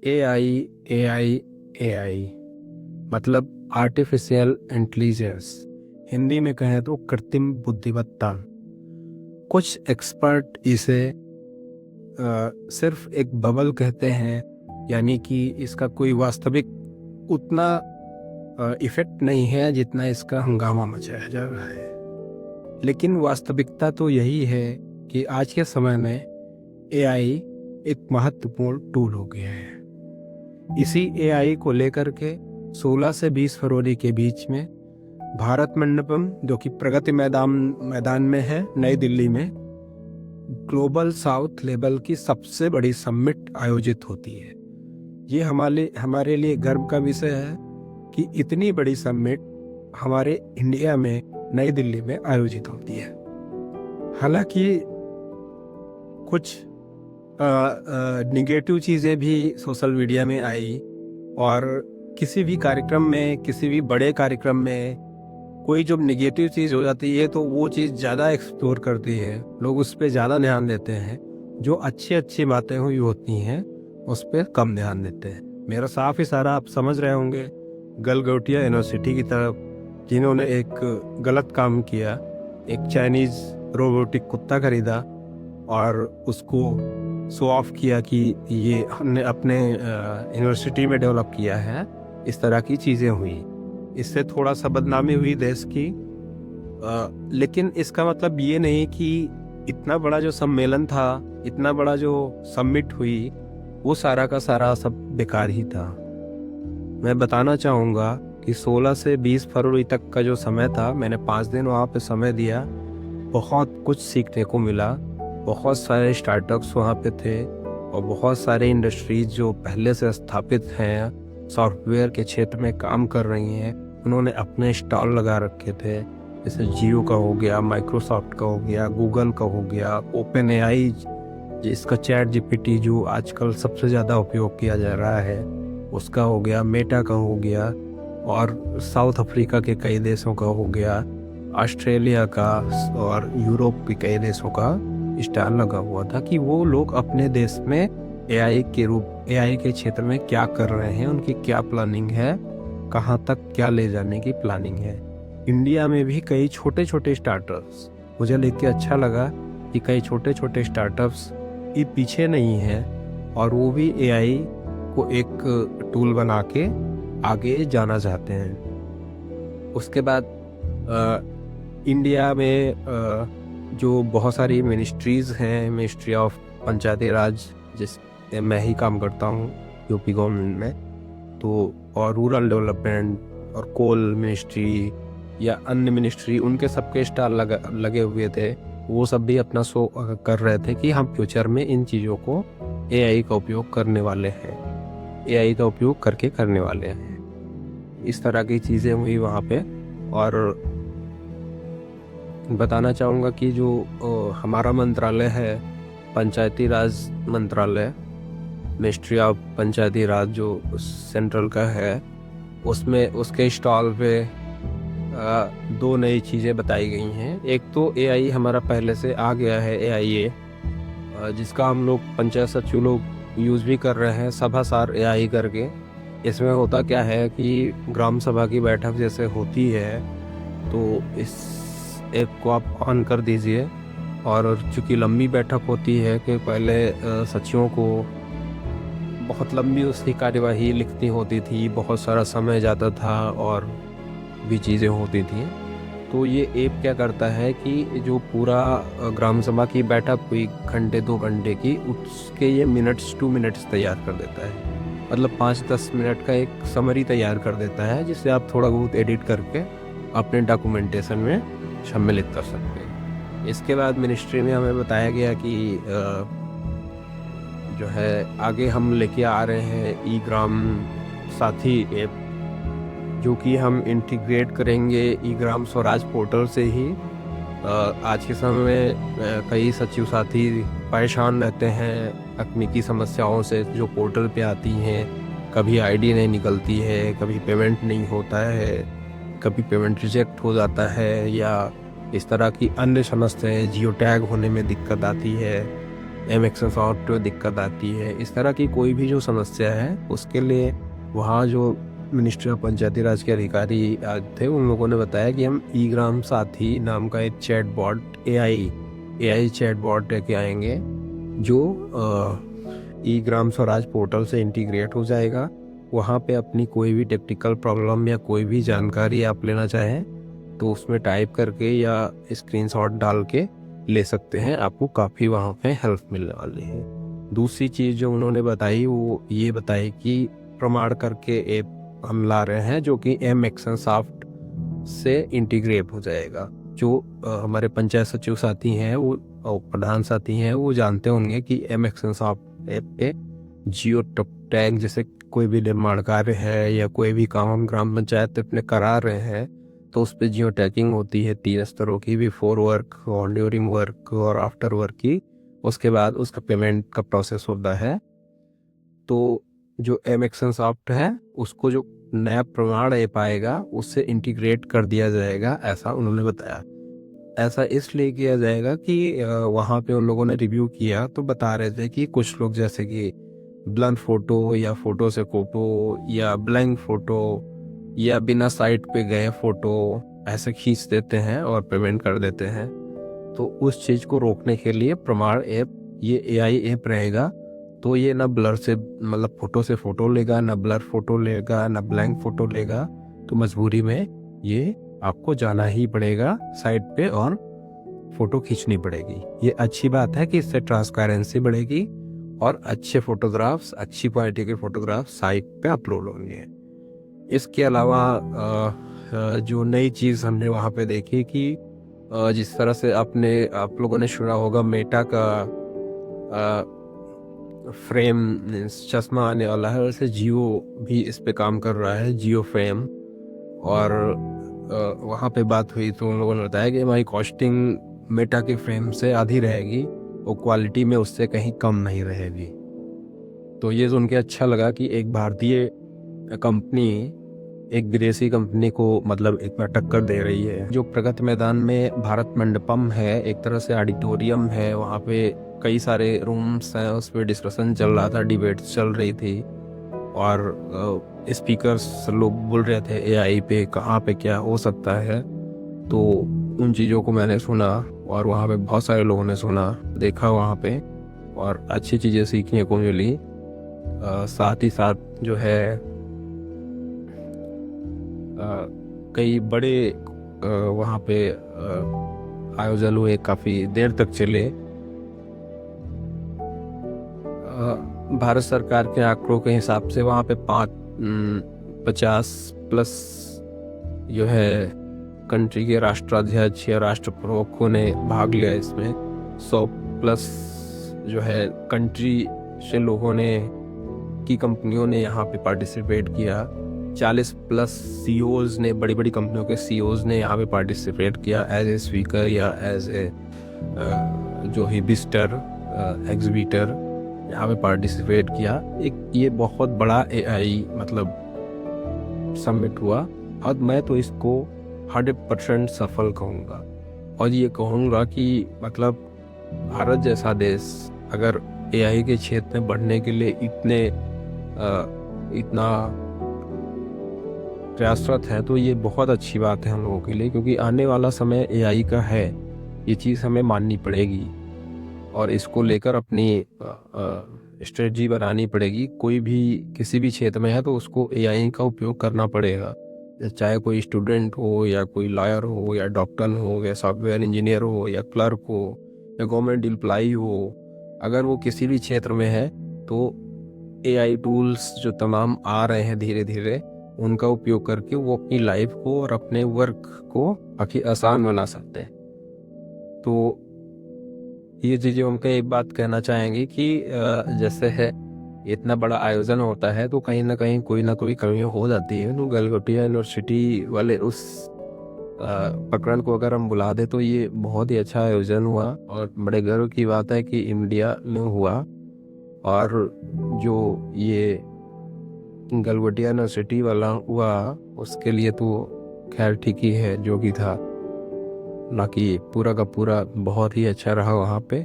AI AI AI मतलब artificial intelligence, Hindi में कहें तो कृत्रिम बुद्धिमत्ता। कुछ एक्सपर्ट इसे सिर्फ एक बबल कहते हैं, यानी कि इसका कोई वास्तविक उतना इफेक्ट नहीं है जितना इसका हंगामा मचाया जा रहा है। लेकिन वास्तविकता तो यही है कि आज के समय में एआई एक महत्वपूर्ण टूल हो गया है। इसी एआई को लेकर के 16 से 20 फरवरी के बीच में भारत मंडपम, जो कि प्रगति मैदान में है नई दिल्ली में, ग्लोबल साउथ लेवल की सबसे बड़ी समिट आयोजित होती है। ये हमारे लिए गर्व का विषय है कि इतनी बड़ी समिट हमारे इंडिया में नई दिल्ली में आयोजित होती है। हालांकि कुछ निगेटिव चीज़ें भी सोशल मीडिया में आई, और किसी भी कार्यक्रम में, किसी भी बड़े कार्यक्रम में कोई जब निगेटिव चीज़ हो जाती है तो वो चीज़ ज़्यादा एक्सप्लोर करती है, लोग उस पर ज़्यादा ध्यान देते हैं। जो अच्छी अच्छी बातें हुई होती हैं उस पर कम ध्यान देते हैं। मेरा साफ इशारा आप समझ रहे होंगे गलगोटिया यूनिवर्सिटी की तरफ, जिन्होंने एक गलत काम किया, एक चाइनीज़ रोबोटिक कुत्ता खरीदा और उसको शो ऑफ किया कि ये हमने अपने यूनिवर्सिटी में डेवलप किया है। इस तरह की चीज़ें हुई, इससे थोड़ा सा बदनामी हुई देश की। लेकिन इसका मतलब ये नहीं कि इतना बड़ा जो सम्मेलन था, इतना बड़ा जो समिट हुई, वो सारा का सारा सब बेकार ही था। मैं बताना चाहूँगा कि 16 से 20 फरवरी तक का जो समय था, मैंने 5 दिन वहाँ पे समय दिया। बहुत कुछ सीखने को मिला। बहुत सारे स्टार्टअप्स वहाँ पे थे और बहुत सारे इंडस्ट्रीज जो पहले से स्थापित हैं, सॉफ्टवेयर के क्षेत्र में काम कर रही हैं, उन्होंने अपने स्टॉल लगा रखे थे। जैसे जियो का हो गया, माइक्रोसॉफ्ट का हो गया, गूगल का हो गया, ओपन एआई जिसका चैट जीपीटी जो आजकल सबसे ज़्यादा उपयोग किया जा रहा है, उसका हो गया, मेटा का हो गया, और साउथ अफ्रीका के कई देशों का हो गया, ऑस्ट्रेलिया का और यूरोप के कई देशों का स्टॉल लगा हुआ था कि वो लोग अपने देश में एआई के क्षेत्र में क्या कर रहे हैं, उनकी क्या प्लानिंग है, कहाँ तक क्या ले जाने की प्लानिंग है। इंडिया में भी कई छोटे छोटे स्टार्टअप्स, मुझे देख के अच्छा लगा कि कई छोटे छोटे स्टार्टअप्स ये पीछे नहीं हैं और वो भी एआई को एक टूल बना के आगे जाना चाहते हैं। उसके बाद इंडिया में जो बहुत सारी मिनिस्ट्रीज़ हैं, मिनिस्ट्री ऑफ पंचायती राज, जिस मैं ही काम करता हूँ यूपी गवर्नमेंट में, तो और रूरल डेवलपमेंट और कोल मिनिस्ट्री या अन्य मिनिस्ट्री, उनके सबके स्टॉल लगे हुए थे। वो सब भी अपना शो कर रहे थे कि हम फ्यूचर में इन चीज़ों को एआई का उपयोग करने वाले हैं, एआई का उपयोग करके करने वाले हैं। इस तरह की चीज़ें हुई वहाँ पे। और बताना चाहूँगा कि जो हमारा मंत्रालय है, पंचायती राज मंत्रालय, मिनिस्ट्री ऑफ पंचायती राज जो सेंट्रल का है, उसमें उसके स्टॉल पे 2 नई चीज़ें बताई गई हैं। एक तो एआई हमारा पहले से आ गया है, एआईए, जिसका हम लोग पंचायत सचिव लोग यूज़ भी कर रहे हैं, सभासार एआई करके। इसमें होता क्या है कि ग्राम सभा की बैठक जैसे होती है, तो इस ऐप को आप ऑन कर दीजिए। और चूँकि लंबी बैठक होती है कि पहले सचिवों को बहुत लंबी उसकी कार्यवाही लिखनी होती थी, बहुत सारा समय जाता था और भी चीज़ें होती थी। तो ये ऐप क्या करता है कि जो पूरा ग्राम सभा की बैठक हुई घंटे 2 घंटे की, उसके ये 2 मिनट्स तैयार कर देता है। मतलब 5-10 मिनट का एक समरी तैयार कर देता है, जिससे आप थोड़ा बहुत एडिट करके अपने डॉक्यूमेंटेशन में सम्मिलित कर सकते हैं। इसके बाद मिनिस्ट्री में हमें बताया गया कि जो है आगे हम लेके आ रहे हैं ई ग्राम साथी ऐप, जो कि हम इंटीग्रेट करेंगे ई ग्राम स्वराज पोर्टल से ही। आज के समय में कई सचिव साथी परेशान रहते हैं तकनीकी समस्याओं से जो पोर्टल पे आती हैं। कभी आईडी नहीं निकलती है, कभी पेमेंट नहीं होता है, कभी पेमेंट रिजेक्ट हो जाता है, या इस तरह की अन्य समस्याएं, जियो टैग होने में दिक्कत आती है। MXN सॉफ्ट दिक्कत आती है, इस तरह की कोई भी जो समस्या है उसके लिए वहाँ जो मिनिस्ट्री ऑफ पंचायती राज के अधिकारी थे, उन लोगों ने बताया कि हम ई ग्राम साथी नाम का एक chat bot AI chat bot लेके आएंगे जो ई ग्राम स्वराज पोर्टल से इंटीग्रेट हो जाएगा। वहाँ पे अपनी कोई भी टेक्निकल प्रॉब्लम या कोई भी जानकारी आप लेना चाहें तो उसमें टाइप करके या स्क्रीनशॉट डाल के ले सकते हैं, आपको काफ़ी वहाँ पे हेल्प मिलने वाली है। दूसरी चीज़ जो उन्होंने बताई वो ये बताई कि प्रमाण करके ऐप हम ला रहे हैं जो कि MXN सॉफ्ट से इंटीग्रेट हो जाएगा। जो हमारे पंचायत सचिव साथी हैं वो प्रधान साथी हैं वो जानते होंगे कि MXN सॉफ्ट ऐप पे जियो टैग जैसे कोई भी निर्माण कार्य है या कोई भी काम हम ग्राम पंचायत अपने करा रहे हैं तो उस पर जियो टैगिंग होती है 3 स्तरों की, बिफोर वर्क और ड्यूरिंग वर्क और आफ्टर वर्क की। उसके बाद उसका पेमेंट का प्रोसेस होता है। तो जो MXN सॉफ्ट है उसको जो नया प्रमाण ऐप आएगा उससे इंटीग्रेट कर दिया जाएगा, ऐसा उन्होंने बताया। ऐसा इसलिए किया जाएगा कि वहाँ पे उन लोगों ने रिव्यू किया तो बता रहे थे कि कुछ लोग जैसे कि ब्लर फोटो या फोटो से फोटो या ब्लैंक फोटो या बिना साइट पे गए फोटो ऐसे खींच देते हैं और पेमेंट कर देते हैं। तो उस चीज़ को रोकने के लिए प्रमाण ऐप ये AI ऐप रहेगा। तो ये ना ब्लर से मतलब फोटो से फोटो लेगा, ना ब्लर फोटो लेगा, ना ब्लैंक फोटो लेगा। तो मजबूरी में ये आपको जाना ही पड़ेगा साइट पे और फोटो खींचनी पड़ेगी। ये अच्छी बात है कि इससे ट्रांसपेरेंसी बढ़ेगी और अच्छे फोटोग्राफ्स, अच्छी क्वालिटी के फोटोग्राफ्स साइट पे अपलोड होंगे। इसके अलावा जो नई चीज़ हमने वहाँ पे देखी कि जिस तरह से आप लोगों ने सुना होगा मेटा का फ्रेम चश्मा आने वाला है, वैसे जियो भी इस पे काम कर रहा है, जियो फ्रेम। और वहाँ पे बात हुई तो उन लोगों ने बताया कि हमारी कॉस्टिंग मेटा के फ्रेम से आधी रहेगी और क्वालिटी में उससे कहीं कम नहीं रहेगी। तो ये सुन के अच्छा लगा कि एक भारतीय कंपनी एक विदेशी कंपनी को मतलब इतना टक्कर दे रही है। जो प्रगति मैदान में भारत मंडपम है, एक तरह से ऑडिटोरियम है, वहाँ पे कई सारे रूम्स हैं, उस पर डिस्कशन चल रहा था, डिबेट चल रही थी और स्पीकर्स लोग बोल रहे थे AI पे कहाँ पे क्या हो सकता है। तो उन चीज़ों को मैंने सुना और वहाँ पे बहुत सारे लोगों ने सुना, देखा वहाँ पे और अच्छी चीज़ें सीखने को मिली। साथ ही साथ जो है कई बड़े वहाँ पे आयोजन हुए, काफ़ी देर तक चले। भारत सरकार के आंकड़ों के हिसाब से वहाँ पे 50+ जो है कंट्री के राष्ट्राध्यक्ष या राष्ट्र प्रमुखों ने भाग लिया इसमें। 100+ जो है कंट्री से लोगों ने की कंपनियों ने यहाँ पे पार्टिसिपेट किया। 40+ CEOs ने, बड़ी बड़ी कंपनियों के CEOs ने यहाँ पे पार्टिसिपेट किया एज ए स्पीकर या एज ए जो ही विजिटर एग्जिबिटर यहाँ पे पार्टिसिपेट किया। एक ये बहुत बड़ा AI मतलब समिट हुआ और मैं तो इसको 100% सफल कहूँगा। और ये कहूँगा कि मतलब भारत जैसा देश अगर AI के क्षेत्र में बढ़ने के लिए इतना प्रयासरत है तो ये बहुत अच्छी बात है हम लोगों के लिए, क्योंकि आने वाला समय AI का है, ये चीज़ हमें माननी पड़ेगी और इसको लेकर अपनी स्ट्रेटजी बनानी पड़ेगी। कोई भी किसी भी क्षेत्र में है तो उसको AI का उपयोग करना पड़ेगा, चाहे कोई स्टूडेंट हो या कोई लॉयर हो या डॉक्टर हो या सॉफ्टवेयर इंजीनियर हो या क्लर्क हो या गवर्नमेंट एम्प्लॉई हो। अगर वो किसी भी क्षेत्र में है तो AI टूल्स जो तमाम आ रहे हैं धीरे धीरे, उनका उपयोग करके वो अपनी लाइफ को और अपने वर्क को काफ़ी आसान बना सकते हैं। तो ये चीज़ें उनका एक बात कहना चाहेंगे कि जैसे है इतना बड़ा आयोजन होता है तो कहीं ना कहीं कोई ना कोई कमी हो जाती है। तो गलगोटिया यूनिवर्सिटी वाले उस प्रकरण को अगर हम बुला दे तो ये बहुत ही अच्छा आयोजन हुआ और बड़े गर्व की बात है कि इंडिया में हुआ। और जो ये गलगोटिया यूनिवर्सिटी वाला हुआ उसके लिए तो खैर ठीक ही है जो भी था, ना कि पूरा का पूरा बहुत ही अच्छा रहा वहाँ पे।